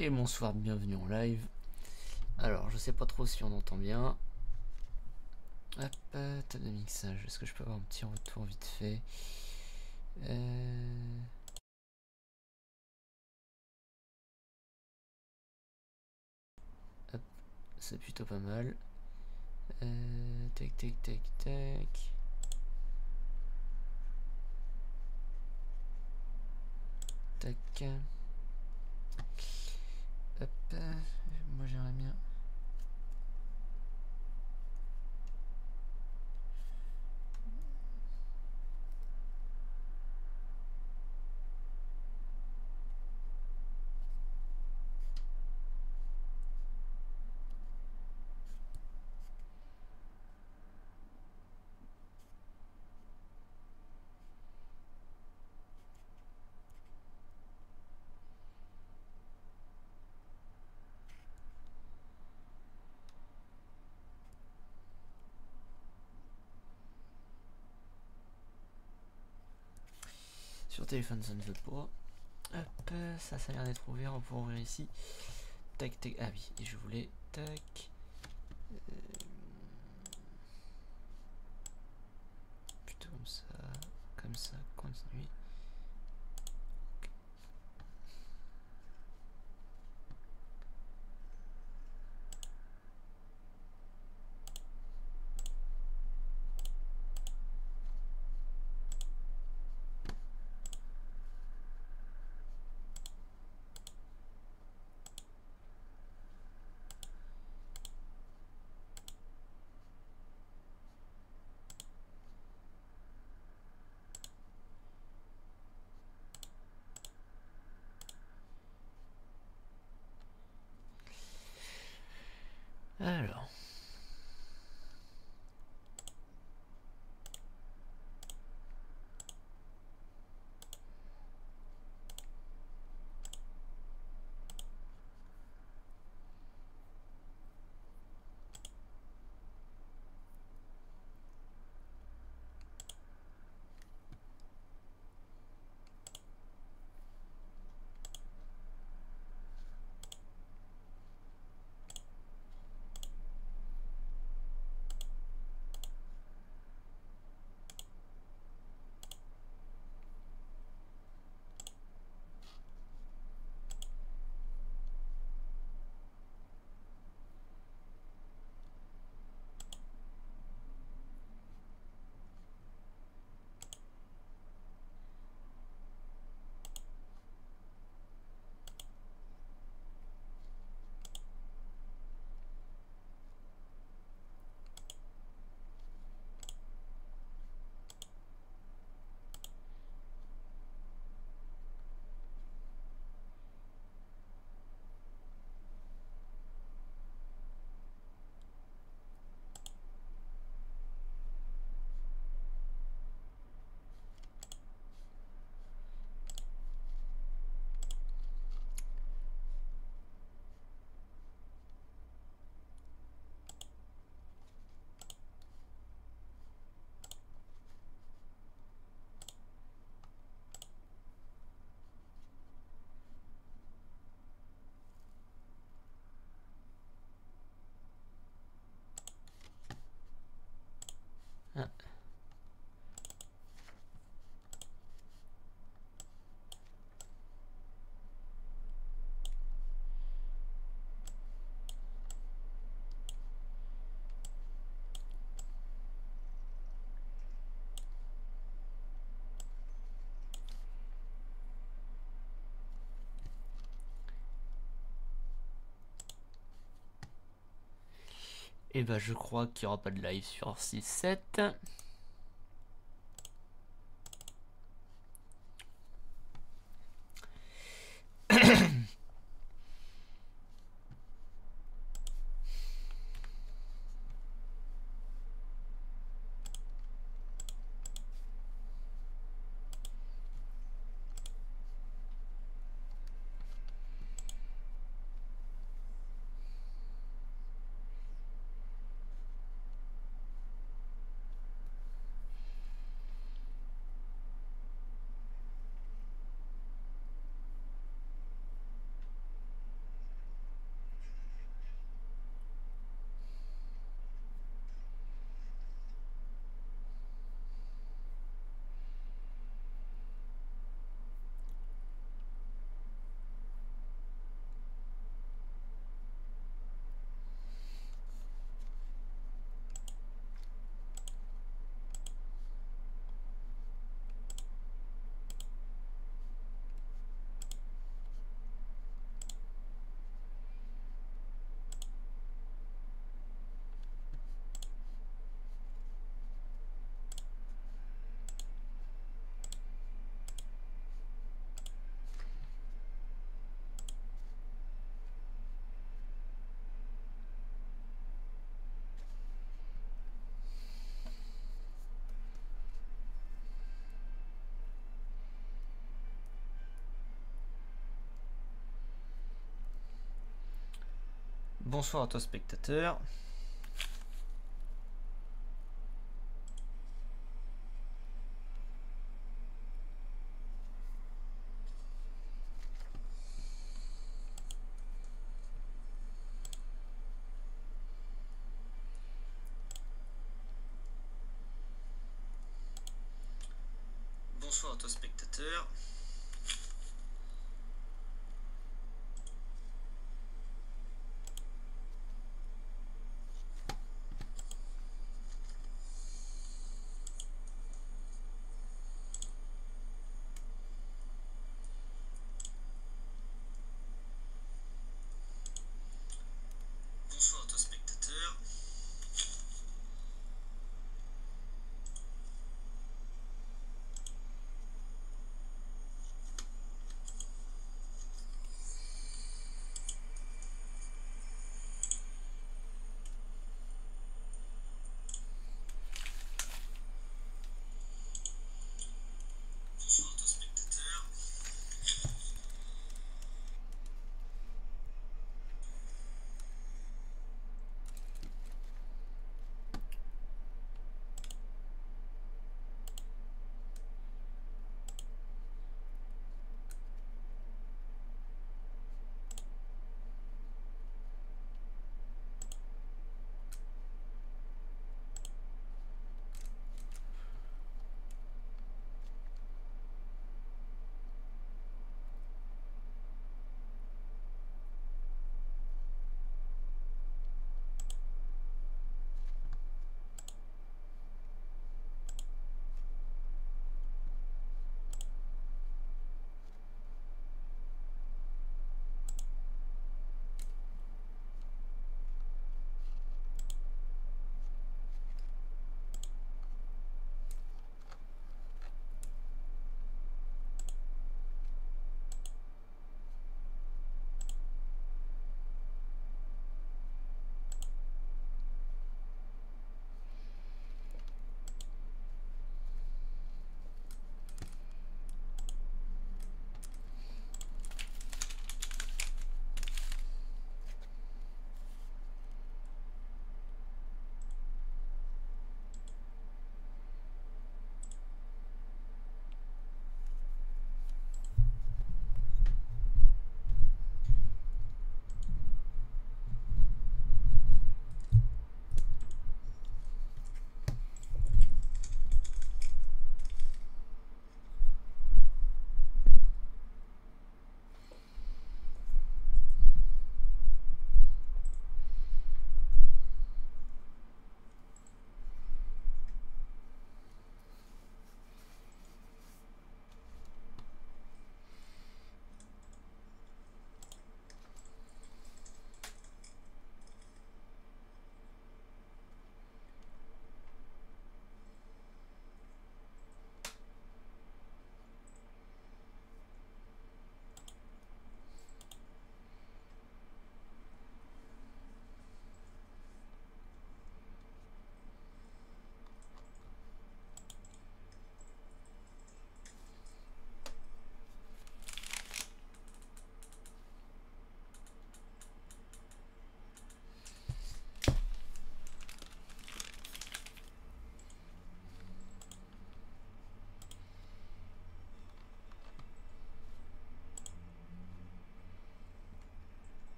Et bonsoir, bienvenue en live. Alors, je sais pas trop si on entend bien. Hop, table de mixage. Est-ce que je peux avoir un petit retour vite fait? Hop, c'est plutôt pas mal. Tac, tac, tac, tac. Tac. Hop, moi j'aimerais bien. Sur téléphone, ça ne veut pas. Hop, ça a l'air d'être ouvert. On peut ouvrir ici. Tac, tac. Ah oui, et je voulais. Tac. Plutôt comme ça. Comme ça, continue. Alors. Ah. Et bah je crois qu'il n'y aura pas de live sur 6-7. Bonsoir à toi spectateur. Bonsoir à toi spectateur. Bonsoir à toi spectateur.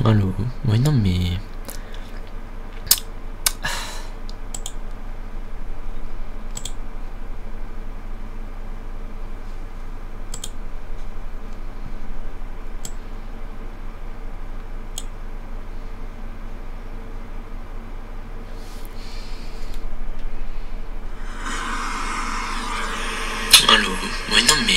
Allô? Ouais, non, mais... Allô? Ouais, non, mais...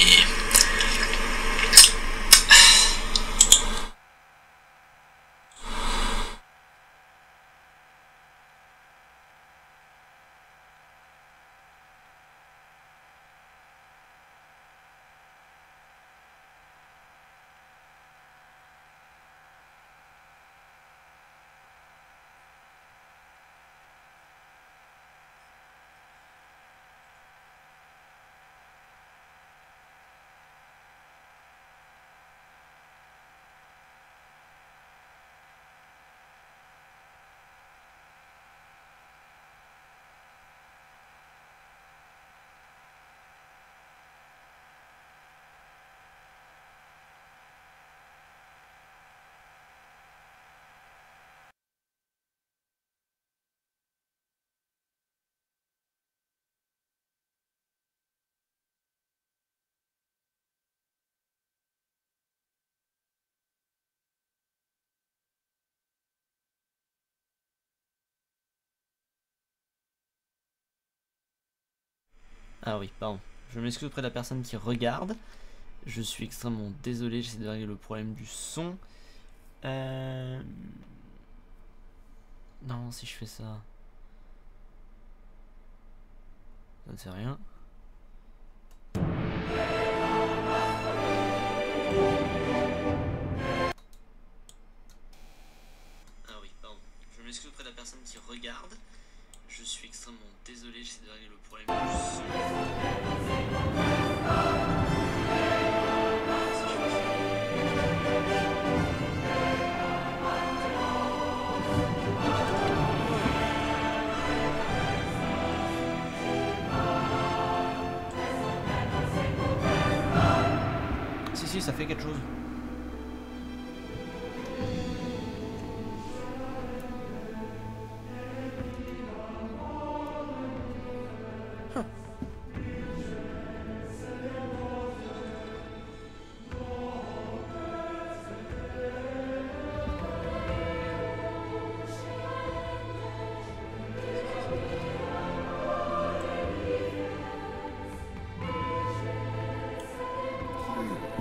Ah oui, pardon. Je m'excuse auprès de la personne qui regarde. Je suis extrêmement désolé, j'essaie de régler le problème du son. Non, si je fais ça... Ça ne fait rien. Ah oui, pardon. Je m'excuse auprès de la personne qui regarde. Je suis extrêmement désolé, j'essaie de régler le problème du son. Si, ça fait quelque chose.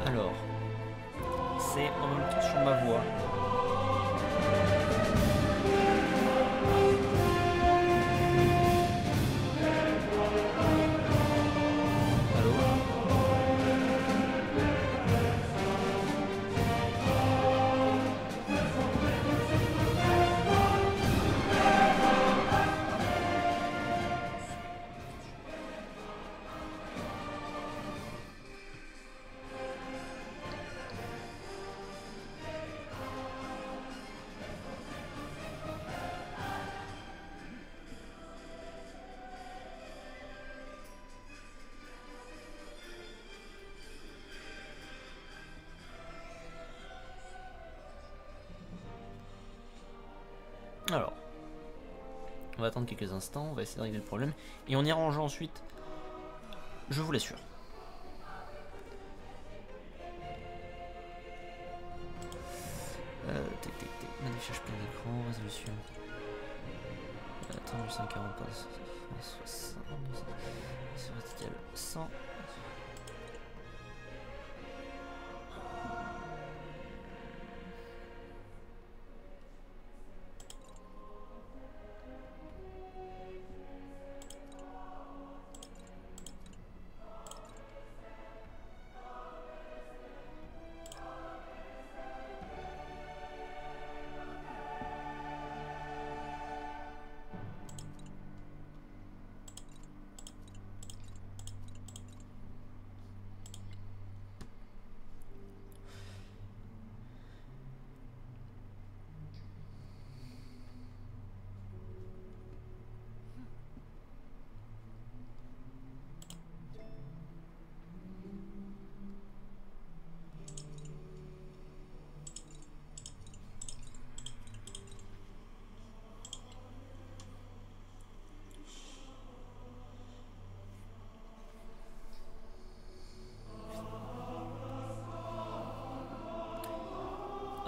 Alors, c'est en même temps sur ma voix. Allô? Alors, on va attendre quelques instants, on va essayer de régler le problème, et on y arrange ensuite, je vous l'assure. Affichage plein d'écran, résolution. Attends, 840 par 160, c'est vertical 100.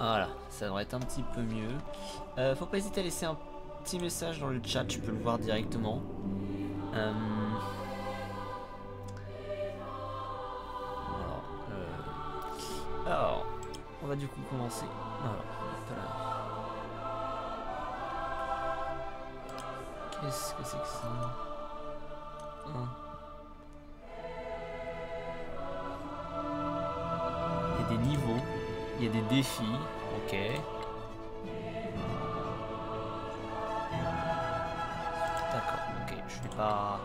Voilà, ça devrait être un petit peu mieux. Faut pas hésiter à laisser un petit message dans le chat, je peux le voir directement. Alors, on va du coup commencer. Alors, qu'est-ce que c'est que ça? Il y a des niveaux, il y a des défis, ok. D'accord, ok, je vais pas...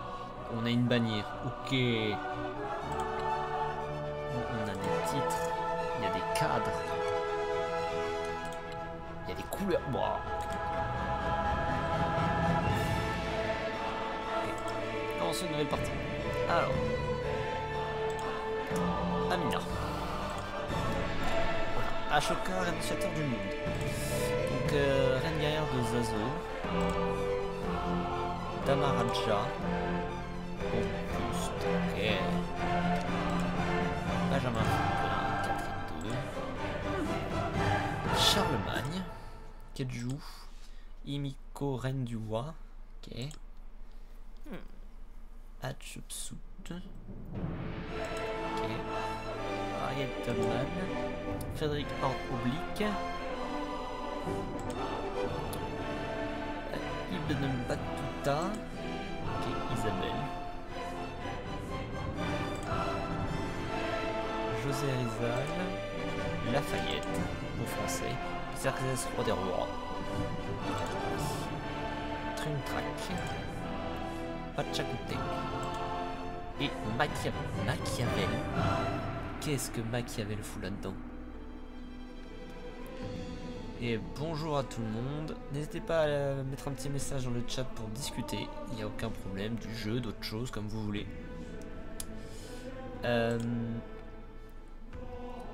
On a une bannière, ok. On a des titres, il y a des cadres, il y a des couleurs. Wow. Okay. Commençons une nouvelle partie. Alors, Amina. Voilà. Ashoka, initiateur du monde. Donc, reine guerrière de Zazo. Damaraja. Auguste, ok. Benjamin Franklin, Catherine II. Charlemagne. Keju. Imiko, reine du roi. Ok. Hatshepsut. Ok. Ariel Tolman. Frédéric Horde Oblique. Ibn Battuta. Ok, Isabelle. José Rizal. Lafayette, au français. Xerxes, roi des rois. Truntrak. Pachacutec. Et Machiavel. Qu'est-ce que Machiavel fout là-dedans? Et bonjour à tout le monde. N'hésitez pas à mettre un petit message dans le chat pour discuter. Il n'y a aucun problème. Du jeu, d'autres choses, comme vous voulez.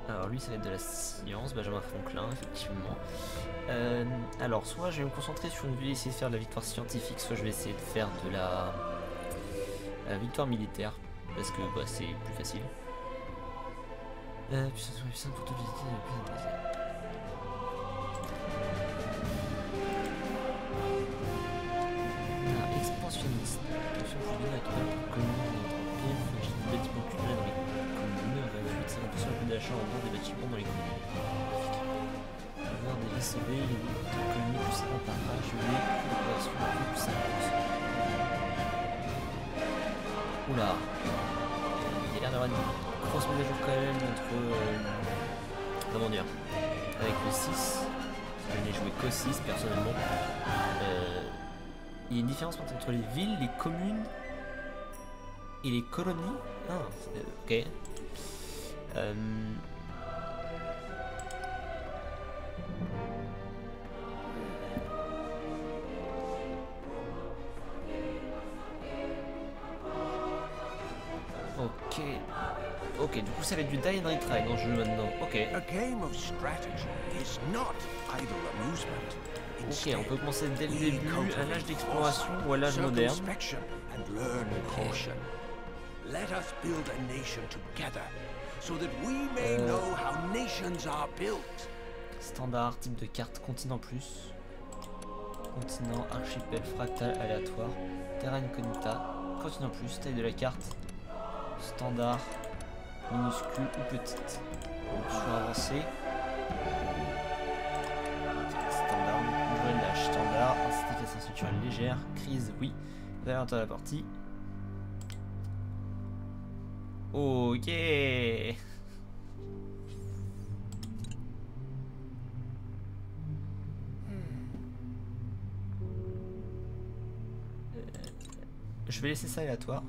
Alors lui, ça va être de la science. Benjamin Franklin, effectivement. Alors, soit je vais me concentrer sur une ville, essayer de faire de la victoire scientifique, soit je vais essayer de faire de la victoire militaire. Parce que bah, c'est plus facile. Puissance puissante pour toute visiter le plus intéressant. Expansionniste. Attention, je viens avec une commune de notre empire, faut acheter des bâtiments culturels dans les communes, réduire de 50% le coût d'achat en vente des bâtiments dans les communes. Avoir des ICB, les communes plus 50 par âge, mais la conversion à plus 50%. Oula. Il y a l'air d'avoir une grosse mise à jour quand même entre... comment dire, avec le 6. Je n'ai joué qu'au 6 personnellement. Il y a une différence entre les villes, les communes et les colonies. Ah, ok. Ok. Ok, du coup ça va être du die and retry dans le jeu maintenant. Ok. Ok, on peut commencer dès le début, à l'âge d'exploration ou à l'âge moderne. Okay. Standard, type de carte, continent plus. Continent, archipel, fractal, aléatoire, terra incognita, continent plus, taille de la carte, standard, minuscule ou petite. Option avancée. Standard, brûlage standard, intensification structurelle légère, crise, oui. Valeur de la partie. Ok. Je vais laisser ça aléatoire.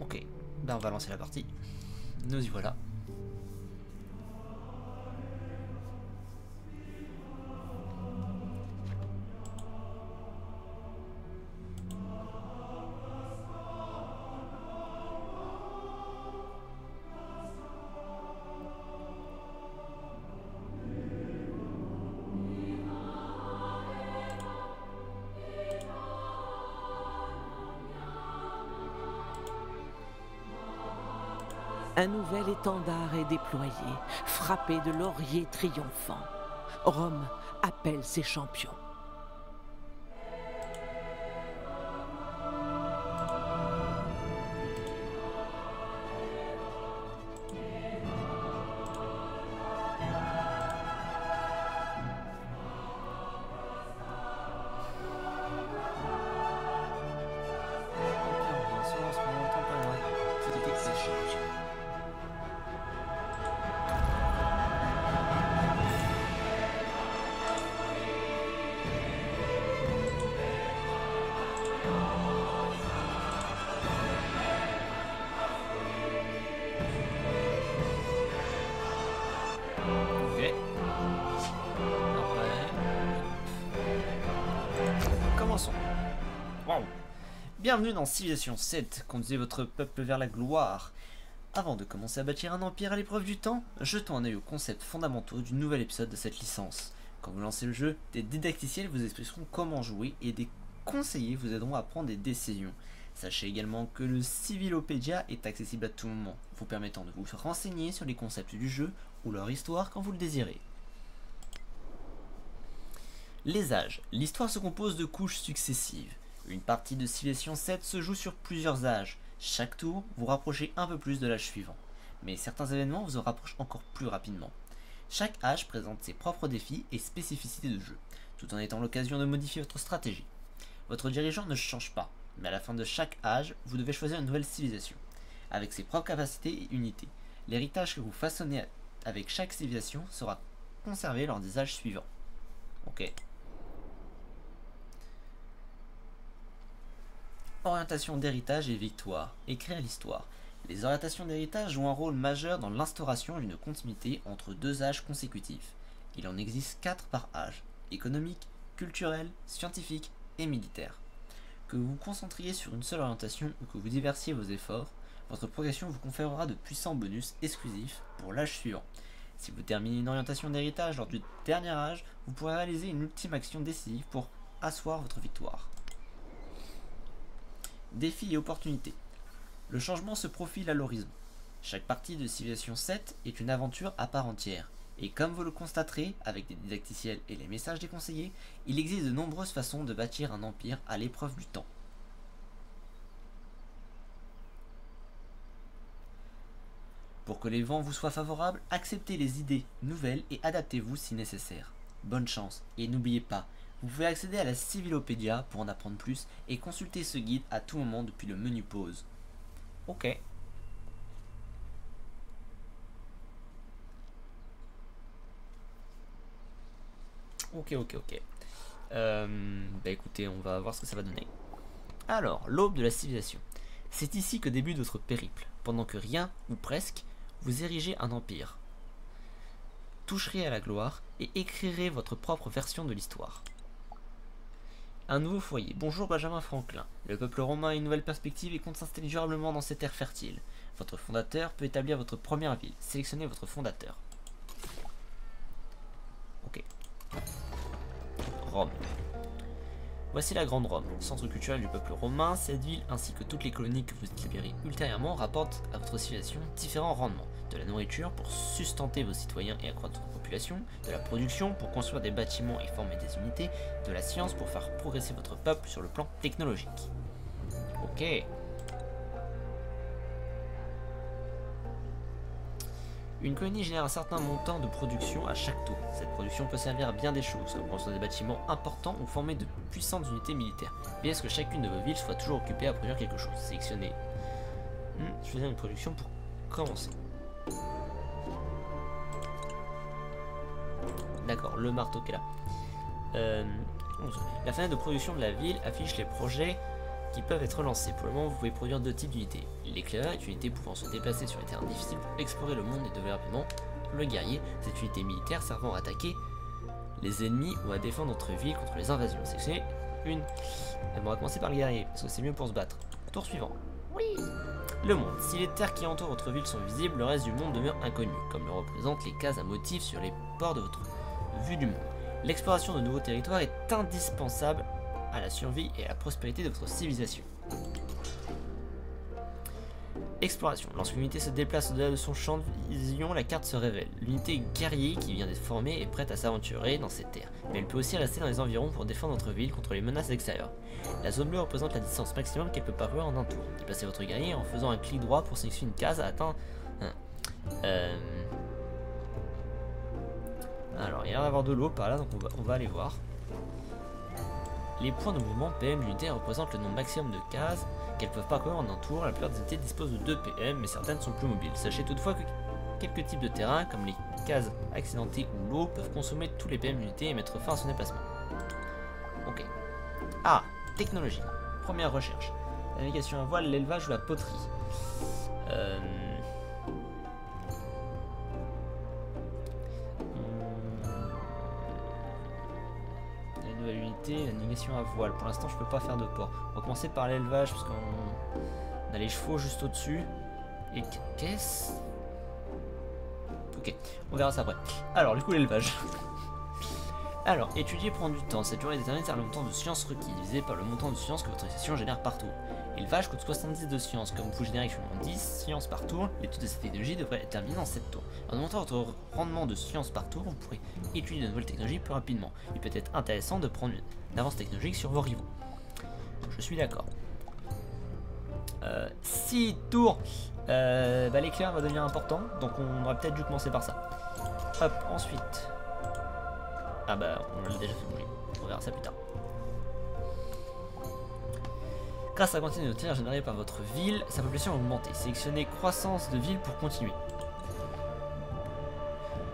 Ok, ben on va lancer la partie. Nous y voilà. Un nouvel étendard est déployé, frappé de lauriers triomphants. Rome appelle ses champions. Wow. Bienvenue dans Civilization 7, conduisez votre peuple vers la gloire. Avant de commencer à bâtir un empire à l'épreuve du temps, jetons un œil aux concepts fondamentaux du nouvel épisode de cette licence. Quand vous lancez le jeu, des didacticiels vous expliqueront comment jouer et des conseillers vous aideront à prendre des décisions. Sachez également que le Civilopédia est accessible à tout moment, vous permettant de vous renseigner sur les concepts du jeu ou leur histoire quand vous le désirez. Les âges. L'histoire se compose de couches successives. Une partie de Civilization 7 se joue sur plusieurs âges. Chaque tour, vous rapprochez un peu plus de l'âge suivant. Mais certains événements vous en rapprochent encore plus rapidement. Chaque âge présente ses propres défis et spécificités de jeu, tout en étant l'occasion de modifier votre stratégie. Votre dirigeant ne change pas, mais à la fin de chaque âge, vous devez choisir une nouvelle civilisation, avec ses propres capacités et unités. L'héritage que vous façonnez avec chaque civilisation sera conservé lors des âges suivants. Ok. Orientation d'héritage et victoire. Écrire l'histoire. Les orientations d'héritage jouent un rôle majeur dans l'instauration d'une continuité entre deux âges consécutifs. Il en existe 4 par âge, économique, culturel, scientifique et militaire. Que vous vous concentriez sur une seule orientation ou que vous diversiez vos efforts, votre progression vous conférera de puissants bonus exclusifs pour l'âge suivant. Si vous terminez une orientation d'héritage lors du dernier âge, vous pourrez réaliser une ultime action décisive pour asseoir votre victoire. Défis et opportunités. Le changement se profile à l'horizon. Chaque partie de Civilization 7 est une aventure à part entière, et comme vous le constaterez avec des didacticiels et les messages des conseillers, il existe de nombreuses façons de bâtir un empire à l'épreuve du temps. Pour que les vents vous soient favorables, acceptez les idées nouvelles et adaptez-vous si nécessaire. Bonne chance, et n'oubliez pas, vous pouvez accéder à la Civilopédia pour en apprendre plus et consulter ce guide à tout moment depuis le menu pause. Ok. Ok. Bah écoutez, on va voir ce que ça va donner. Alors, l'aube de la civilisation. C'est ici que débute votre périple. Pendant que rien, ou presque, vous érigez un empire. Toucherez à la gloire et écrirez votre propre version de l'histoire. Un nouveau foyer. Bonjour Benjamin Franklin. Le peuple romain a une nouvelle perspective et compte s'installer durablement dans ces terres fertiles. Votre fondateur peut établir votre première ville. Sélectionnez votre fondateur. Ok. Rome. Voici la Grande Rome, centre culturel du peuple romain. Cette ville, ainsi que toutes les colonies que vous libérez ultérieurement, rapportent à votre civilisation différents rendements. De la nourriture pour sustenter vos citoyens et accroître votre population, de la production pour construire des bâtiments et former des unités, de la science pour faire progresser votre peuple sur le plan technologique. Ok. Une colonie génère un certain montant de production à chaque tour. Cette production peut servir à bien des choses, comme construire des bâtiments importants ou former de puissantes unités militaires. Veillez à ce que chacune de vos villes soit toujours occupée à produire quelque chose. Sélectionnez. Choisir une production pour commencer. D'accord, le marteau qui est là. La fenêtre de production de la ville affiche les projets qui peuvent être lancés. Pour le moment, vous pouvez produire 2 types d'unités. L'éclaireur est une unité pouvant se déplacer sur les terrains difficiles pour explorer le monde et développer rapidement. Le guerrier, c'est une unité militaire servant à attaquer les ennemis ou à défendre notre ville contre les invasions. Sélectionnez une. On va commencer par le guerrier, parce que c'est mieux pour se battre. Tour suivant. Oui. Le monde. Si les terres qui entourent votre ville sont visibles, le reste du monde demeure inconnu, comme le représentent les cases à motifs sur les ports de votre vue du monde. L'exploration de nouveaux territoires est indispensable à la survie et à la prospérité de votre civilisation. Exploration. Lorsque l'unité se déplace au-delà de son champ de vision, la carte se révèle. L'unité guerrier qui vient d'être formée est prête à s'aventurer dans ces terres, mais elle peut aussi rester dans les environs pour défendre notre ville contre les menaces extérieures. La zone bleue représente la distance maximum qu'elle peut parcourir en un tour. Déplacez votre guerrier en faisant un clic droit pour sélectionner une case à atteindre. Alors, il y a l'air d'avoir de l'eau par là, donc on va aller voir. Les points de mouvement PM l'unité représentent le nombre maximum de cases qu'elles peuvent parcourir en un tour. La plupart des unités disposent de 2 PM, mais certaines sont plus mobiles. Sachez toutefois que quelques types de terrains, comme les cases accidentées ou l'eau, peuvent consommer tous les PM l'unité et mettre fin à son déplacement. Ok. Ah, technologie. Première recherche. La navigation à voile, l'élevage ou la poterie. La navigation à voile. Pour l'instant, je peux pas faire de port. On va commencer par l'élevage parce qu'on a les chevaux juste au-dessus. Et qu'est-ce? Ok, on verra ça après. Alors, du coup, l'élevage. Alors, étudier prend du temps. Cette durée est déterminée par le montant de science requis, divisé par le montant de science que votre session génère par tour. L'élevage coûte 70 de science. Comme vous pouvez générer actuellement 10 sciences par tour, les taux de cette technologie devraient être terminés en 7 tours. En augmentant votre rendement de science par tour, vous pourrez étudier de nouvelles technologies plus rapidement. Il peut être intéressant de prendre une avance technologique sur vos rivaux. Je suis d'accord. 6 tours. L'éclair va devenir important, donc on aurait peut-être dû commencer par ça. Hop, ensuite. Ah bah, on l'a déjà fait bouger. On verra ça plus tard. Grâce à la quantité de terre générée par votre ville, sa population a augmenté. Sélectionnez croissance de ville pour continuer.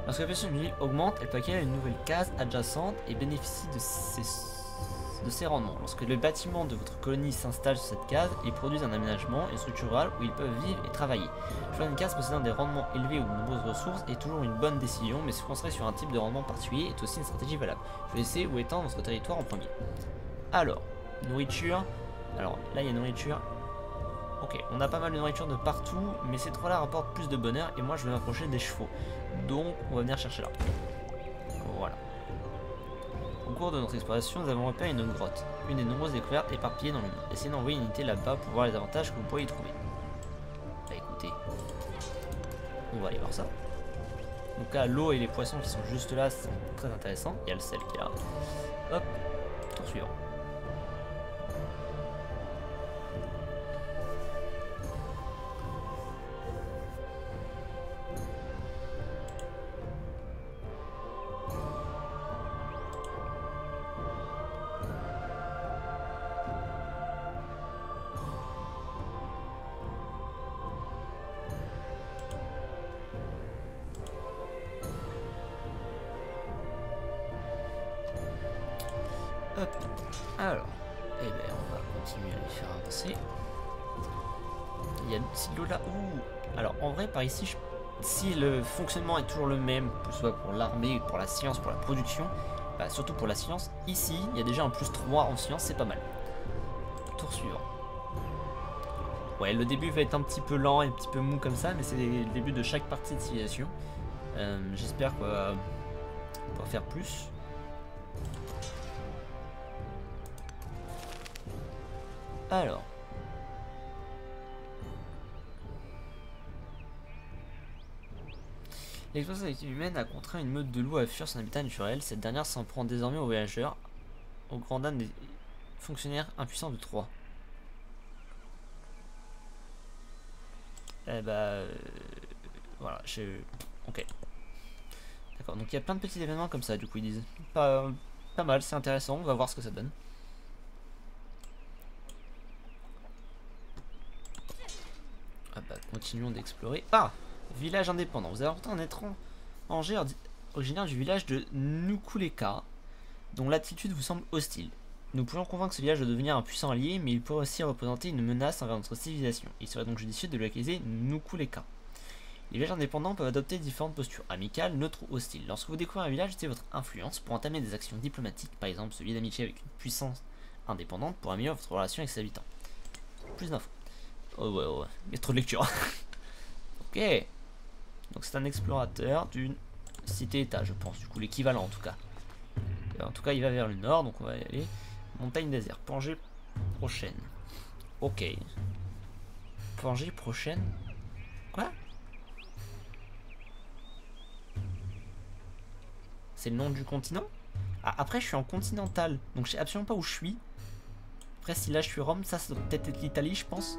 Lorsque la population d'une ville augmente, elle peut acquérir une nouvelle case adjacente et bénéficie de ses rendements. Lorsque le bâtiment de votre colonie s'installe sur cette case, ils produisent un aménagement et une structure rurale où ils peuvent vivre et travailler. Choisir une case possédant des rendements élevés ou de nombreuses ressources est toujours une bonne décision, mais se concentrer sur un type de rendement particulier est aussi une stratégie valable. Choisissez où étendre votre territoire en premier. Alors, nourriture. Alors là il y a nourriture. Ok, on a pas mal de nourriture de partout, mais ces trois là rapportent plus de bonheur et moi je vais m'approcher des chevaux. Donc on va venir chercher là. Voilà. Au cours de notre exploration, nous avons repéré une grotte, une des nombreuses découvertes éparpillées dans le monde. Essayez d'envoyer une unité là-bas pour voir les avantages que vous pourrez y trouver. Bah écoutez, on va aller voir ça. Donc là, l'eau et les poissons qui sont juste là, c'est très intéressant. Il y a le sel qui est là. Hop, tour suivant. Hop. Alors, eh ben, on va continuer à les faire avancer. Il y a une petite l'eau là. Ouh. Alors, en vrai, par ici, si le fonctionnement est toujours le même, que ce soit pour l'armée, pour la science, pour la production, bah, surtout pour la science, ici, il y a déjà un plus 3 en science, c'est pas mal. Tour suivant. Ouais, le début va être un petit peu lent et un petit peu mou comme ça, mais c'est le début de chaque partie de civilisation. J'espère qu'on va faire plus. Alors. L'explosion de l'activité humaine a contraint une meute de loups à fuir son habitat naturel. Cette dernière s'en prend désormais aux voyageurs, au grand dam des fonctionnaires impuissants de 3. Eh bah... voilà, ok. D'accord, donc il y a plein de petits événements comme ça, du coup ils disent. Pas mal, c'est intéressant, on va voir ce que ça donne. Ah bah, continuons d'explorer. Ah, village indépendant. Vous avez rencontré un étranger originaire du village de Nukuleka, dont l'attitude vous semble hostile. Nous pourrions convaincre ce village de devenir un puissant allié, mais il pourrait aussi représenter une menace envers notre civilisation. Il serait donc judicieux de localiser Nukuleka. Les villages indépendants peuvent adopter différentes postures, amicales, neutres ou hostiles. Lorsque vous découvrez un village, utilisez votre influence pour entamer des actions diplomatiques, par exemple celui d'amitié avec une puissance indépendante pour améliorer votre relation avec ses habitants. Plus d'infos. Oh ouais, il y a trop de lecture. Ok. Donc c'est un explorateur d'une cité-état, je pense, du coup l'équivalent en tout cas. En tout cas il va vers le nord, donc on va y aller. Montagne désert, plongée prochaine. Ok. Pangée prochaine. Quoi? C'est le nom du continent? Ah, après, je suis en continental, donc je sais absolument pas où je suis. Après, si là je suis Rome, ça doit peut-être être l'Italie, je pense.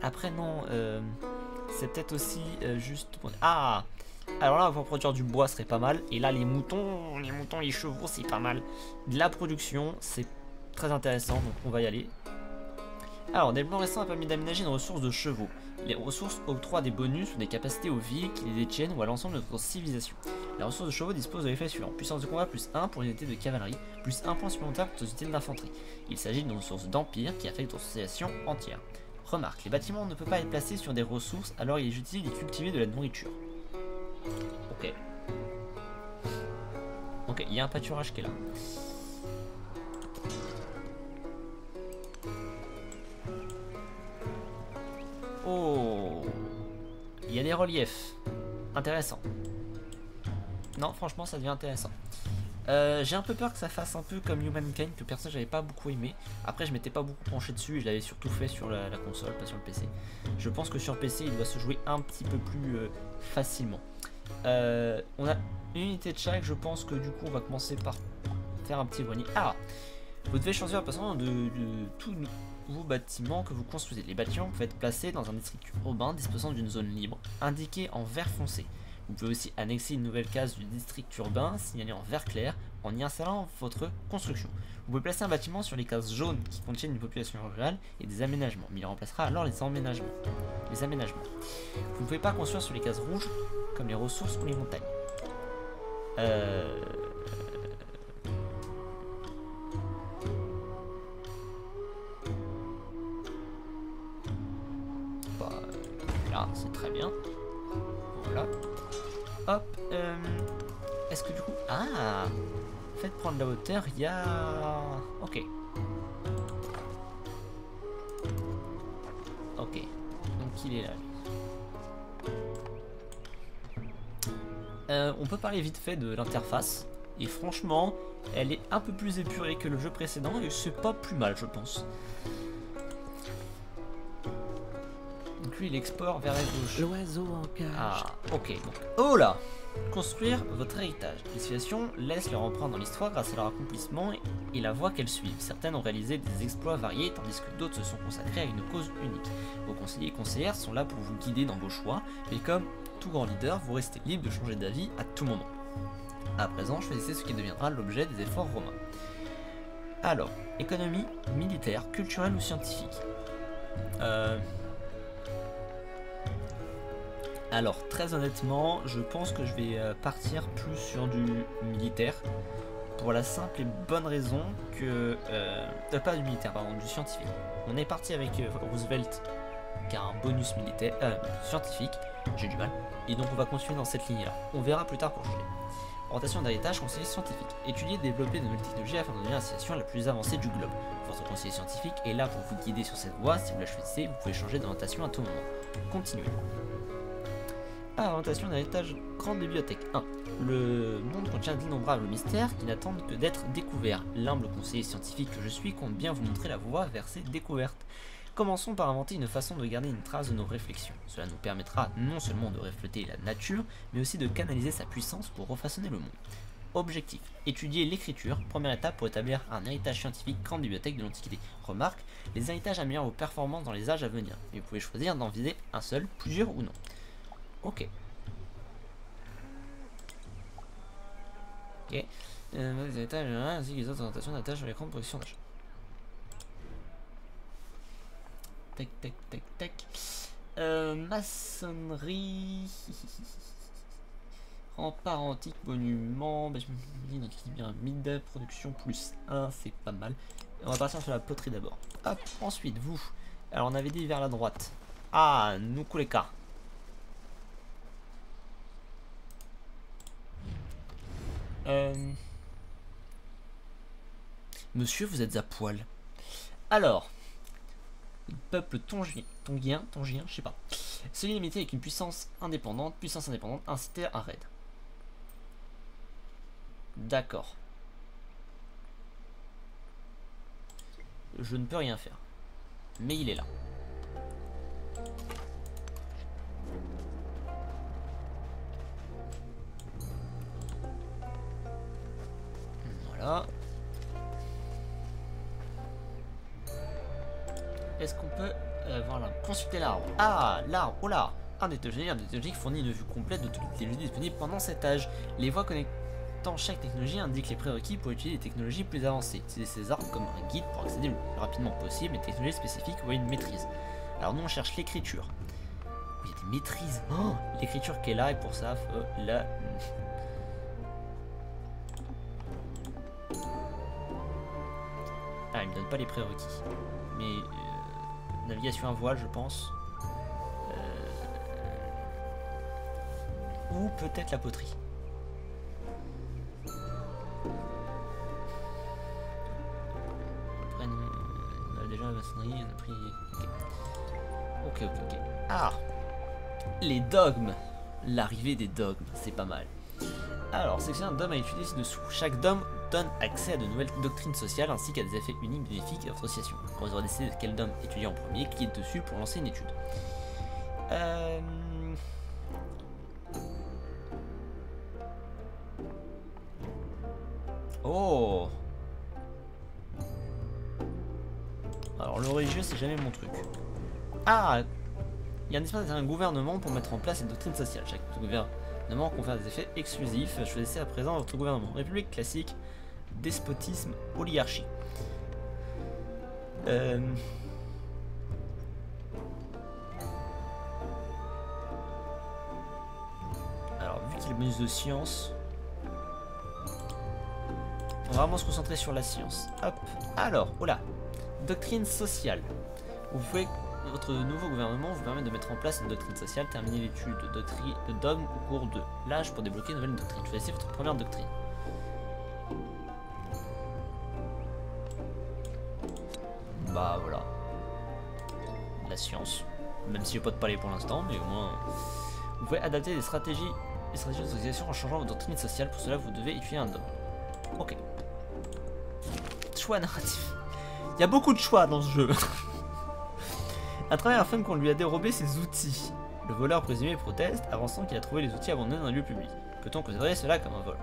Après, non, c'est peut-être aussi juste. Ah! Alors là, pour produire du bois, serait pas mal. Et là, les moutons, les chevaux, c'est pas mal. De la production, c'est très intéressant, donc on va y aller. Alors, des plans récents a permis d'aménager une ressource de chevaux. Les ressources octroient des bonus ou des capacités aux villes qui les détiennent ou à l'ensemble de notre civilisation. La ressource de chevaux dispose de l'effet suivant: puissance de combat plus 1 pour une unité de cavalerie, plus 1 point supplémentaire pour les unités d'infanterie. Il s'agit d'une ressource d'empire qui affecte notre civilisation entière. Remarque, les bâtiments ne peuvent pas être placés sur des ressources, alors il est utile d'y cultiver de la nourriture. Ok. Ok, il y a un pâturage qui est là. Oh, il y a des reliefs. Intéressant. Non, franchement, ça devient intéressant. J'ai un peu peur que ça fasse un peu comme Humankind, que personnage j'avais pas beaucoup aimé. Après, je m'étais pas beaucoup penché dessus et je l'avais surtout fait sur la console, pas sur le PC. Je pense que sur PC, il doit se jouer un petit peu plus facilement. On a une unité de chaque. Je pense que du coup, on va commencer par faire un petit grenier. Ah, vous devez choisir la façon de tous vos bâtiments que vous construisez. Les bâtiments peuvent être placés dans un district urbain disposant d'une zone libre, indiquée en vert foncé. Vous pouvez aussi annexer une nouvelle case du district urbain, signalée en vert clair, en y installant votre construction. Vous pouvez placer un bâtiment sur les cases jaunes qui contiennent une population rurale et des aménagements, mais il remplacera alors les aménagements. Vous ne pouvez pas construire sur les cases rouges, comme les ressources ou les montagnes. Bah, là, c'est très bien. Voilà. Hop, est-ce que du coup... Ah, faites prendre la hauteur, il y a... Ok. Ok, donc il est là. On peut parler vite fait de l'interface. Et franchement, elle est un peu plus épurée que le jeu précédent et c'est pas plus mal, je pense. Donc lui, il exporte vers la gauche. L'oiseau en cage. Ah, ok. Donc, oh là! Construire votre héritage. Les civilisations laissent leur empreinte dans l'histoire grâce à leur accomplissement et la voie qu'elles suivent. Certaines ont réalisé des exploits variés, tandis que d'autres se sont consacrées à une cause unique. Vos conseillers et conseillères sont là pour vous guider dans vos choix, mais comme tout grand leader, vous restez libre de changer d'avis à tout moment. À présent, choisissez ce qui deviendra l'objet des efforts romains. Alors, économie, militaire, culturelle ou scientifique. Alors, très honnêtement, je pense que je vais partir plus sur du militaire. Pour la simple et bonne raison que... pas du militaire, pardon, du scientifique. On est parti avec Roosevelt, qui a un bonus militaire, scientifique, j'ai du mal. Et donc on va continuer dans cette ligne-là. On verra plus tard pour changer. Orientation d'héritage, conseiller scientifique. Étudier et développer de nouvelles technologies afin de devenir la civilisation la plus avancée du globe. Votre conseiller scientifique est là pour vous guider sur cette voie. Si vous la choisissez, vous pouvez changer d'orientation à tout moment. Continuez. Orientation d'héritage, grande bibliothèque 1. Le monde contient d'innombrables mystères qui n'attendent que d'être découverts. L'humble conseiller scientifique que je suis compte bien vous montrer la voie vers ces découvertes. Commençons par inventer une façon de garder une trace de nos réflexions. Cela nous permettra non seulement de refléter la nature, mais aussi de canaliser sa puissance pour refaçonner le monde. Objectif: étudier l'écriture, première étape pour établir un héritage scientifique, grande bibliothèque de l'Antiquité. Remarque, les héritages améliorent vos performances dans les âges à venir, mais vous pouvez choisir d'en viser un seul, plusieurs ou non. Ok. Ok. Les étages ainsi que les autres orientations d'attache sur l'écran de production d'achat. Tac, tac, tac, tac. Maçonnerie. Rempart antique, monument. Pyramide, production plus 1, c'est pas mal. On va partir sur la poterie d'abord. Hop, ensuite, vous. Alors, on avait dit vers la droite. Ah, Nukuleka. Monsieur, vous êtes à poil. Alors, le peuple tongien, je sais pas. Celui limité avec une puissance indépendante, incité à raid. D'accord. Je ne peux rien faire. mais il est là. Voilà. Est-ce qu'on peut voilà, consulter l'arbre? Ah, l'arbre, oh là! Un des technologies qui fournit une vue complète de toutes les technologies disponibles pendant cet âge. Les voies connectant chaque technologie indiquent les prérequis pour utiliser des technologies plus avancées. Utiliser ces arbres comme un guide pour accéder le plus rapidement possible à une technologie spécifique ou à une maîtrise. Alors nous on cherche l'écriture. Il y a des maîtrises. Oh, l'écriture qui est là et pour ça, là. Ah, il me donne pas les prérequis. Mais navigation à voile, je pense. Ou peut-être la poterie. Après, on a déjà la maçonnerie, on a pris. Ok. Ah, les dogmes. L'arrivée des dogmes, c'est pas mal. Alors, sélectionner un dogme à étudier ci-dessous. Chaque dogme donne accès à de nouvelles doctrines sociales ainsi qu'à des effets uniques bénéfiques à votre association. Quand vous aurez décidé de quel dogme étudier en premier, cliquez dessus pour lancer une étude. Oh. Alors le religieux c'est jamais mon truc. Ah, il y a un espace d'un gouvernement pour mettre en place une doctrine sociale. Chaque gouvernement confère des effets exclusifs. Choisissez à présent votre gouvernement. République classique, despotisme, oligarchie. Alors vu qu'il y a le bonus de science, on va vraiment se concentrer sur la science. Hop. Alors, oh là. Doctrine sociale. Vous pouvez, votre nouveau gouvernement vous permet de mettre en place une doctrine sociale. Terminez l'étude de dogme au cours de l'âge pour débloquer une nouvelle doctrine. Choisissez votre première doctrine. Bah voilà. La science. Même si j'ai pas de palais pour l'instant, mais au moins. Vous pouvez adapter des stratégies d'association en changeant votre doctrine sociale. Pour cela, vous devez étudier un dogme. Ok. Choix narratif. Il y a beaucoup de choix dans ce jeu. À travers la femme qu'on lui a dérobé ses outils. Le voleur présumé proteste, avançant qu'il a trouvé les outils abandonnés dans un lieu public. Peut-on considérer cela comme un vol?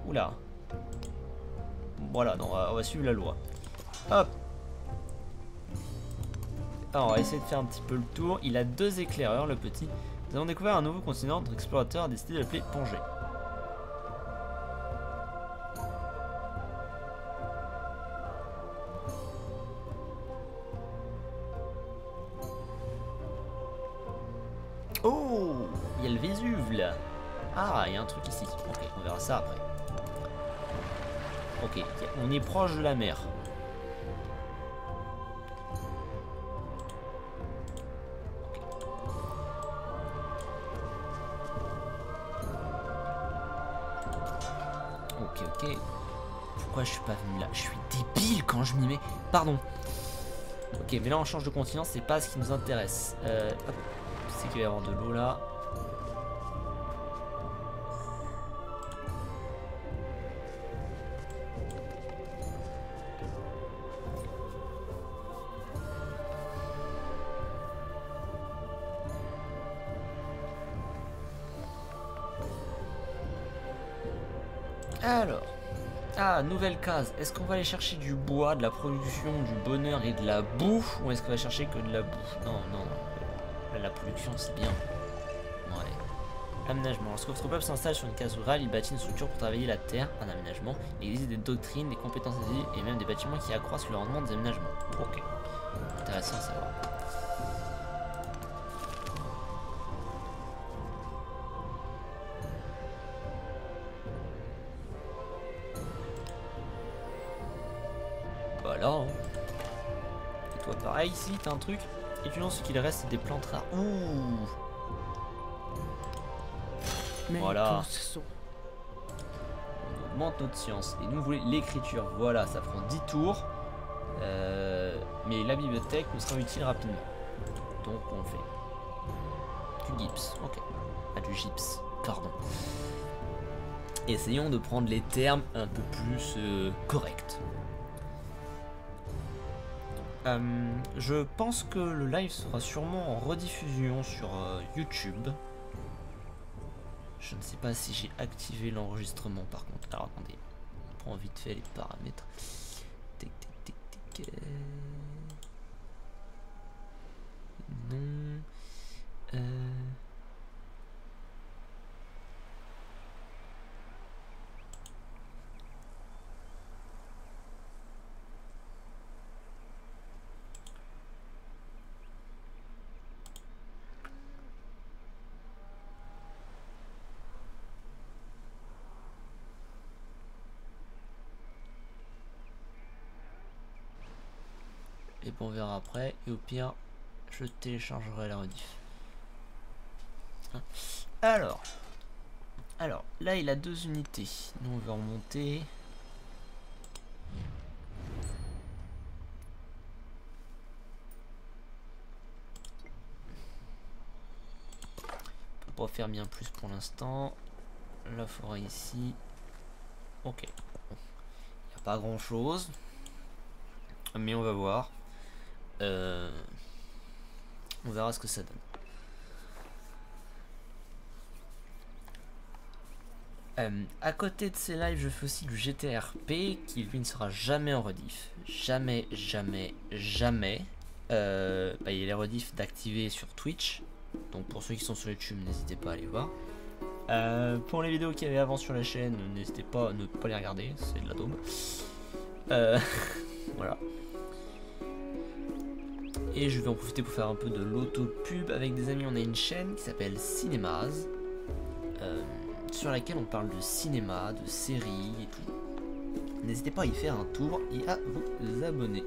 Oula. Voilà, non, on va suivre la loi. Hop. Alors, on va essayer de faire un petit peu le tour. Il a 2 éclaireurs, le petit. Nous avons découvert un nouveau continent. Notre explorateur a décidé de l'appeler Pangée. Oh, il y a le Vésuve là. Ah, il y a un truc ici. Ok, on verra ça après. Ok, on est proche de la mer. Ok. Pourquoi je suis pas venu là? Je suis débile quand je m'y mets. Pardon. Ok, mais là on change de continent, c'est pas ce qui nous intéresse. Hop. C'est qu'il va y avoir de l'eau là. Alors, ah, nouvelle case. Est-ce qu'on va aller chercher du bois, de la production, du bonheur et de la bouffe? Ou est-ce qu'on va chercher que de la bouffe? Non. La production, c'est bien. Ouais. Aménagement. Lorsque votre peuple s'installe sur une case rurale, il bâtit une structure pour travailler la terre, un aménagement. Il existe des doctrines, des compétences et même des bâtiments qui accroissent le rendement des aménagements. Ok. Intéressant à savoir. Voilà. Hein. Et toi, pareil, ici, t'as un truc. Étudions ce qu'il reste des plantes rares. Ouh. Mais voilà. sont... On augmente notre science. Et nous, vous voulez l'écriture. Voilà, ça prend 10 tours. Mais la bibliothèque nous sera utile rapidement. Donc, on fait du gypse. Ok. Ah, du gypse. Pardon. Essayons de prendre les termes un peu plus corrects. Je pense que le live sera sûrement en rediffusion sur YouTube. Je ne sais pas si j'ai activé l'enregistrement par contre. Alors attendez, on prend vite fait les paramètres. Tic tic tic tic. Non. Et bon, on verra après. Et au pire, je téléchargerai la rediff. Alors, là il a 2 unités. Nous on va remonter. On peut pas faire bien plus pour l'instant. La forêt ici. Ok. Il n'y a pas grand chose. Mais on va voir. On verra ce que ça donne. À côté de ces lives, je fais aussi du GTRP qui lui ne sera jamais en rediff. Jamais, jamais, jamais. Il y a les rediffs d'activer sur Twitch. Donc pour ceux qui sont sur YouTube, n'hésitez pas à aller voir. Pour les vidéos qu'il y avait avant sur la chaîne, n'hésitez pas à ne pas les regarder, c'est de la daube. Voilà. Et je vais en profiter pour faire un peu de l'auto-pub avec des amis. On a une chaîne qui s'appelle Cinémas, sur laquelle on parle de cinéma, de séries et tout. N'hésitez pas à y faire un tour et à vous abonner.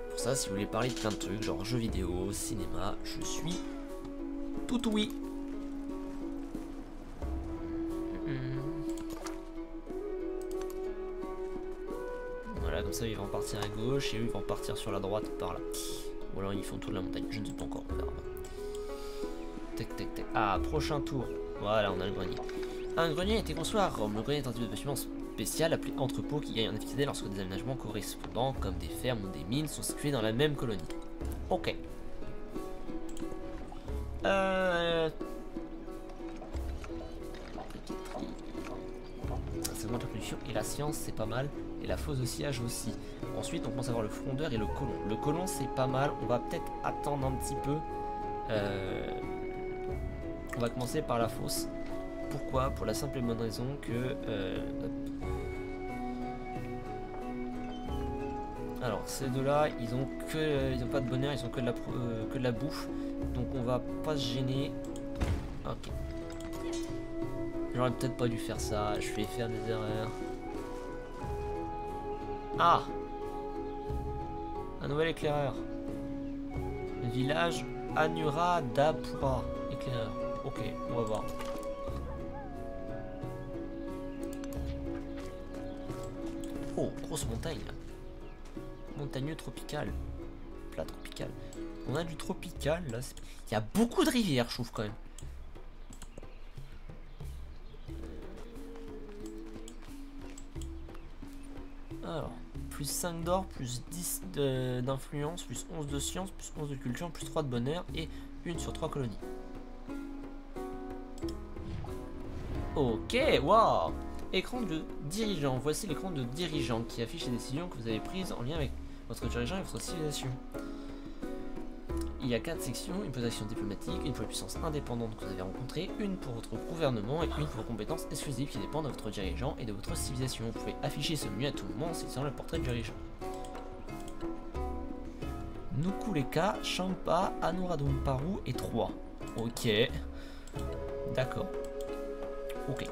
Pour ça, si vous voulez parler de plein de trucs, genre jeux vidéo, cinéma, je suis tout oui. Voilà, comme ça ils vont partir à gauche et eux ils vont partir sur la droite par là. Ou alors ils font tout de la montagne, je ne sais pas encore. On verra. Tac tac tac. Ah, prochain tour. Voilà, on a le grenier. Un grenier a été construit à Rome. Le grenier est un type de bâtiment spécial appelé entrepôt qui gagne en efficacité lorsque des aménagements correspondants, comme des fermes ou des mines, sont situés dans la même colonie. Ok. Ça augmente la production et la science, c'est pas mal. Et la fosse de sillage aussi. Ensuite, on commence à voir le frondeur et le colon. Le colon, c'est pas mal. On va peut-être attendre un petit peu. On va commencer par la fosse. Pourquoi? Pour la simple et bonne raison que... Alors, ces deux-là, ils ont pas de bonheur, ils ont que de la bouffe. Donc on va pas se gêner. Ok. J'aurais peut-être pas dû faire ça, je vais faire des erreurs. Ah! Un nouvel éclaireur. Village Anura Dapura. Éclaireur. Ok, on va voir. Oh, grosse montagne. Montagneux tropical. Plat tropical. On a du tropical là. Il y a beaucoup de rivières, je trouve quand même. Alors, plus 5 d'or, plus 10 d'influence, plus 11 de science, plus 11 de culture, plus 3 de bonheur et 1 sur 3 colonies. Ok, waouh! Écran de dirigeant. Voici l'écran de dirigeant qui affiche les décisions que vous avez prises en lien avec votre dirigeant et votre civilisation. Il y a 4 sections, une pour les actions diplomatiques, une pour les puissances indépendantes que vous avez rencontrées, une pour votre gouvernement et une pour vos compétences exclusives qui dépendent de votre dirigeant et de votre civilisation. Vous pouvez afficher ce menu à tout moment en sélectionnant le portrait du dirigeant. Nukuleka, Champa, Anuradhum Paru et 3. Ok. D'accord. Ok.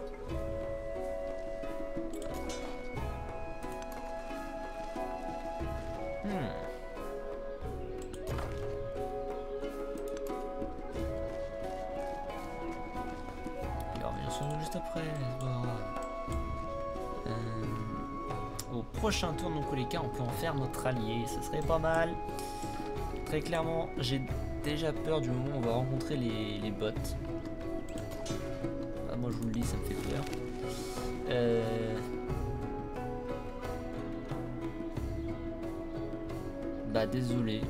Juste après, au prochain tour, donc les cas, on peut en faire notre allié, ça serait pas mal. Très clairement, j'ai déjà peur du moment où on va rencontrer les bots. Ah, moi je vous le dis, ça me fait peur. Bah désolé,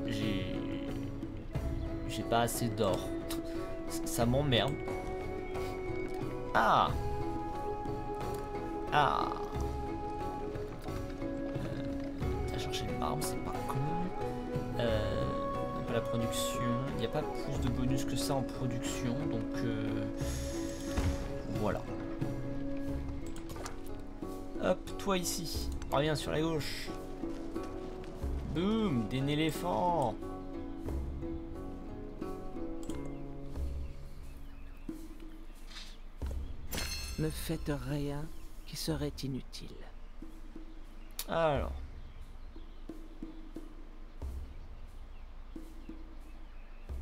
j'ai pas assez d'or. Ça m'emmerde. Ah. Ah. T'as cherché le marbre, c'est pas con. La production, il n'y a pas plus de bonus que ça en production, donc voilà. Hop, toi ici, reviens sur la gauche. Boum, des éléphants. Ne faites rien qui serait inutile. Alors.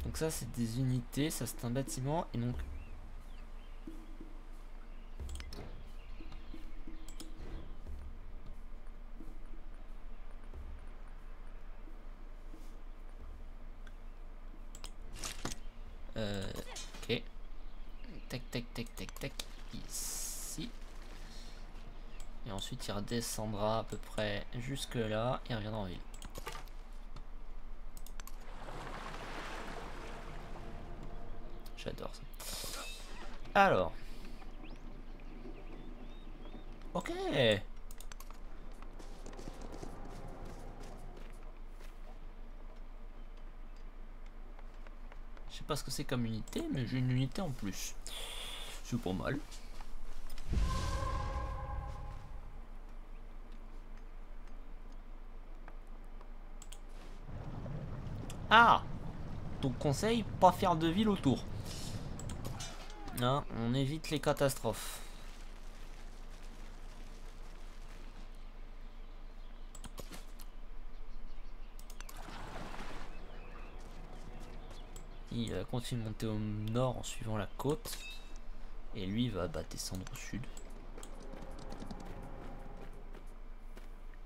Donc ça c'est des unités, ça c'est un bâtiment et donc ok. Tac tac tac tac tac ici. Et ensuite il redescendra à peu près jusque là et reviendra en ville. J'adore ça. Alors. Ok. Je sais pas ce que c'est comme unité, mais j'ai une unité en plus. C'est pas mal. Ah! Donc conseil, pas faire de ville autour. Non, on évite les catastrophes. Il continue de monter au nord en suivant la côte. Et lui va descendre au sud.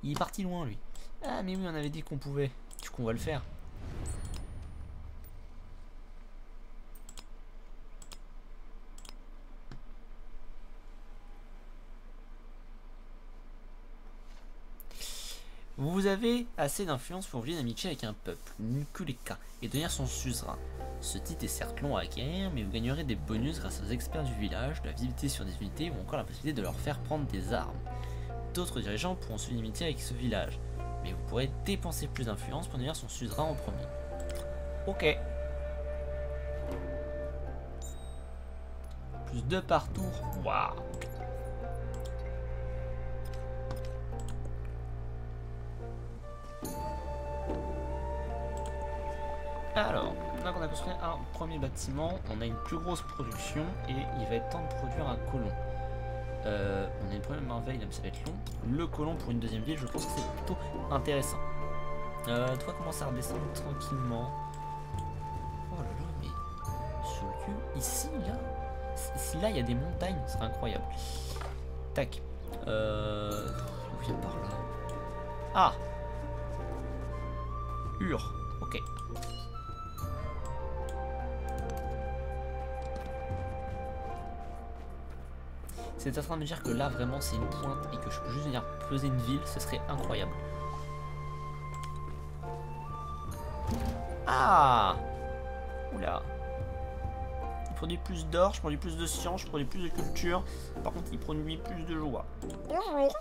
Il est parti loin lui. Ah mais oui on avait dit qu'on pouvait. Du coup on va le faire. Vous avez assez d'influence pour vivre une amitié avec un peuple, Nukuleka, et devenir son suzerain. Ce titre est certes long à acquérir, mais vous gagnerez des bonus grâce aux experts du village, de la visibilité sur des unités ou encore la possibilité de leur faire prendre des armes. D'autres dirigeants pourront suivre une amitié avec ce village, mais vous pourrez dépenser plus d'influence pour devenir son suzerain en premier. Ok. Plus 2 par tour. Waouh. Alors, maintenant qu'on a construit un premier bâtiment, on a une plus grosse production et il va être temps de produire un colon. On a une première merveille, mais ça va être long. Le colon pour une deuxième ville, je pense que c'est plutôt intéressant. Toi commence à redescendre tranquillement. Oh là là, mais ce lieu, ici, là, si là il y a des montagnes, ce serait incroyable. Tac. On vient par là. Ah, Ur, ok. C'est en train de me dire que là vraiment c'est une pointe et que je peux juste venir poser une ville, ce serait incroyable. Ah! Oula! Il produit plus d'or, je produis plus de science, je produis plus de culture. Par contre il produit plus de joie. Bonjour!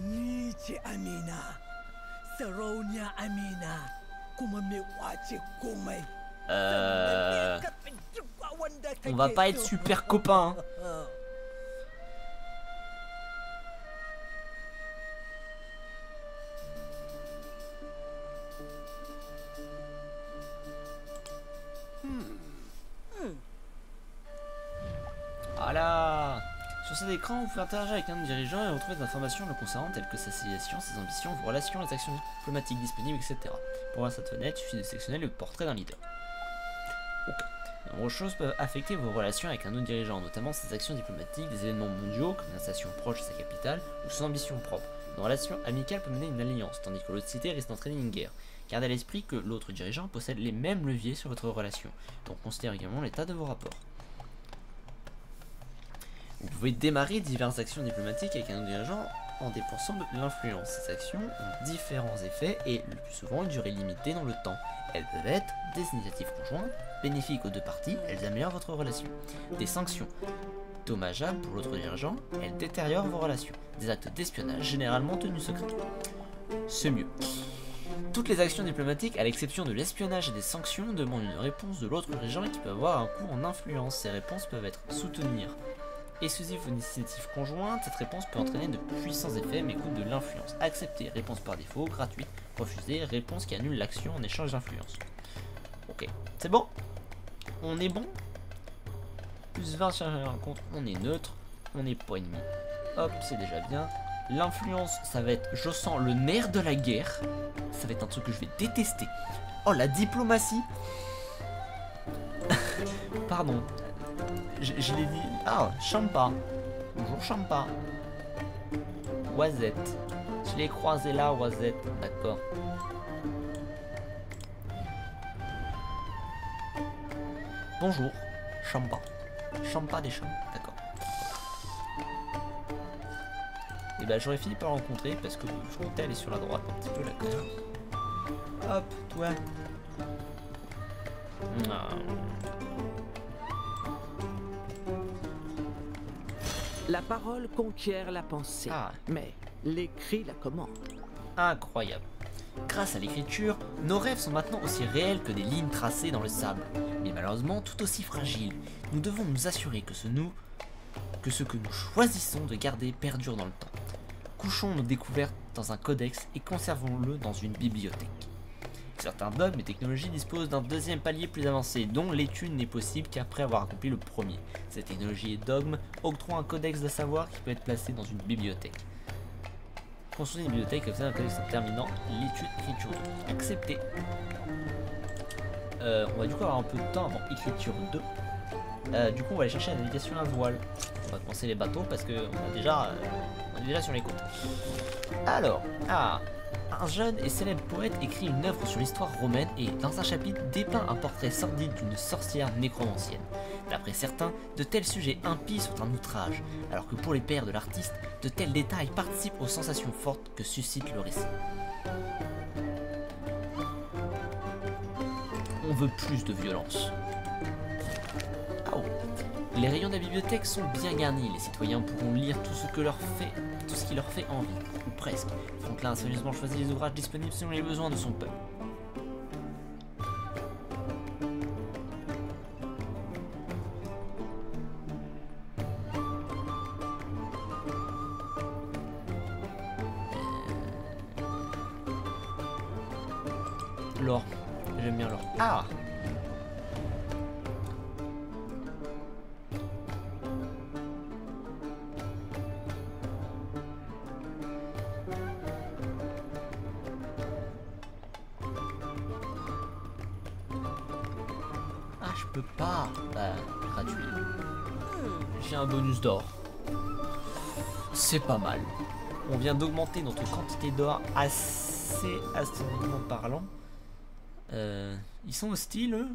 Niche Amina, Saronia Amina, On va pas être super copains. Hein. Voilà. Sur cet écran, vous pouvez interagir avec un dirigeant et retrouver des informations le concernant telles que sa civilisation, ses ambitions, vos relations, les actions diplomatiques disponibles, etc. Pour voir cette fenêtre, il suffit de sélectionner le portrait d'un leader. Ok. De nombreuses choses peuvent affecter vos relations avec un autre dirigeant, notamment ses actions diplomatiques, des événements mondiaux, comme une station proche de sa capitale, ou son ambition propre. Une relation amicale peut mener à une alliance, tandis que l'autre cité risque d'entraîner une guerre. Gardez à l'esprit que l'autre dirigeant possède les mêmes leviers sur votre relation, donc considérez également l'état de vos rapports. Vous pouvez démarrer diverses actions diplomatiques avec un autre dirigeant en dépensant de l'influence. Ces actions ont différents effets et le plus souvent une durée limitée dans le temps. Elles peuvent être des initiatives conjointes, bénéfiques aux deux parties, elles améliorent votre relation. Des sanctions dommageables pour l'autre dirigeant, elles détériorent vos relations. Des actes d'espionnage généralement tenus secrets. C'est mieux. Toutes les actions diplomatiques, à l'exception de l'espionnage et des sanctions, demandent une réponse de l'autre dirigeant qui peut avoir un coût en influence. Ces réponses peuvent être soutenir exclusive ou initiative conjointe. Cette réponse peut entraîner de puissants effets mais coûte de l'influence. Accepter, réponse par défaut, gratuite. Refuser, réponse qui annule l'action en échange d'influence. Ok, c'est bon. On est bon. Plus 20 sur un rencontre, on est neutre. On n'est pas ennemi. Hop, c'est déjà bien. L'influence, ça va être, je sens, le nerf de la guerre. Ça va être un truc que je vais détester. Oh, la diplomatie. Pardon. Je l'ai dit. Ah, Champa. Bonjour Champa. Oisette. Je l'ai croisé là, Oisette. D'accord. Bonjour, Champa. Champa des champs. D'accord. Et bah j'aurais fini par le rencontrer parce que je comptais aller sur la droite un petit peu là quand même. Hop, toi. La parole conquiert la pensée, mais l'écrit la commande. Incroyable. Grâce à l'écriture, nos rêves sont maintenant aussi réels que des lignes tracées dans le sable, mais malheureusement tout aussi fragiles. Nous devons nous assurer que ce que nous choisissons de garder perdure dans le temps. Couchons nos découvertes dans un codex et conservons-le dans une bibliothèque. Certains dogmes et technologies disposent d'un deuxième palier plus avancé, dont l'étude n'est possible qu'après avoir accompli le premier. Cette technologie et dogmes octroient un codex de savoir qui peut être placé dans une bibliothèque. Construire une bibliothèque avec un codex en terminant l'étude écriture 2. Accepté. On va du coup avoir un peu de temps avant écriture 2. Du coup on va aller chercher la navigation à voile. On va commencer les bateaux parce que on est déjà sur les côtes. Alors, un jeune et célèbre poète écrit une œuvre sur l'histoire romaine et, dans un chapitre, dépeint un portrait sordide d'une sorcière nécromancienne. D'après certains, de tels sujets impies sont un outrage, alors que pour les pairs de l'artiste, de tels détails participent aux sensations fortes que suscite le récit. On veut plus de violence. Oh. Les rayons de la bibliothèque sont bien garnis, les citoyens pourront lire tout ce qui leur fait envie, ou presque. Franklin a soigneusement choisi les ouvrages disponibles selon les besoins de son peuple. L'or, j'aime bien l'or. Ah! Je peux pas. Bah, gratuit. J'ai un bonus d'or. C'est pas mal. On vient d'augmenter notre quantité d'or assez astronomiquement parlant. Ils sont hostiles, eux.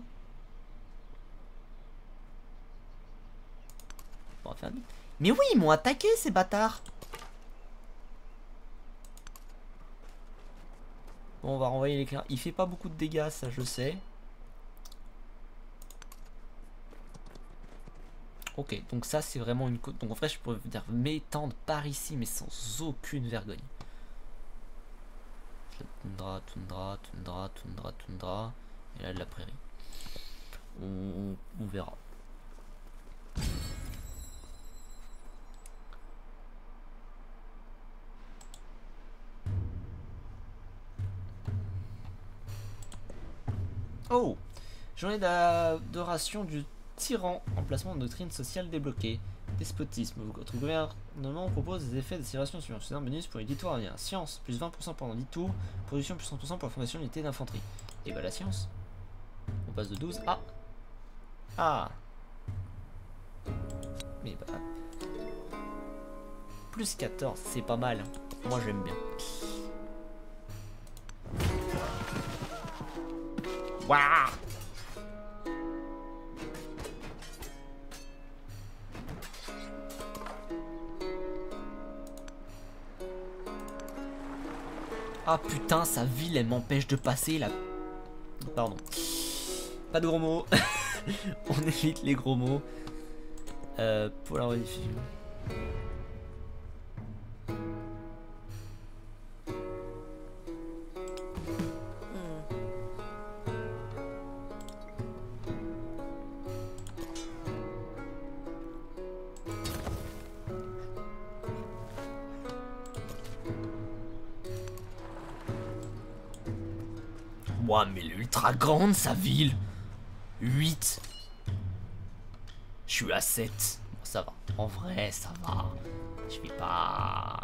Bon, on va faire... Mais oui, ils m'ont attaqué, ces bâtards. Bon, on va renvoyer l'éclair. Il fait pas beaucoup de dégâts, ça je sais. Ok, donc ça c'est vraiment une côte. Donc en vrai je pourrais dire m'étendre par ici mais sans aucune vergogne. Toundra, toundra, toundra, toundra, toundra. Et là de la prairie. On verra. Oh! Journée d'adoration du tyran, emplacement de doctrine sociale débloquée. Despotisme. Votre gouvernement propose des effets de simulation suivants. C'est un bonus pour les 10 tours à venir. Science, plus 20% pendant 10 tours. Production, plus 30% pour la formation d'unité d'infanterie. Et bah la science. On passe de 12 à... Ah! Mais bah... Plus 14, c'est pas mal. Moi j'aime bien. Waouh! Ah putain, sa ville, elle m'empêche de passer là. Pardon. Pas de gros mots. On évite les gros mots. Pour la rediffusion. Ouah, mais elle est ultra grande sa ville. 8. Je suis à 7. Bon, ça va. En vrai, ça va. Je vais pas...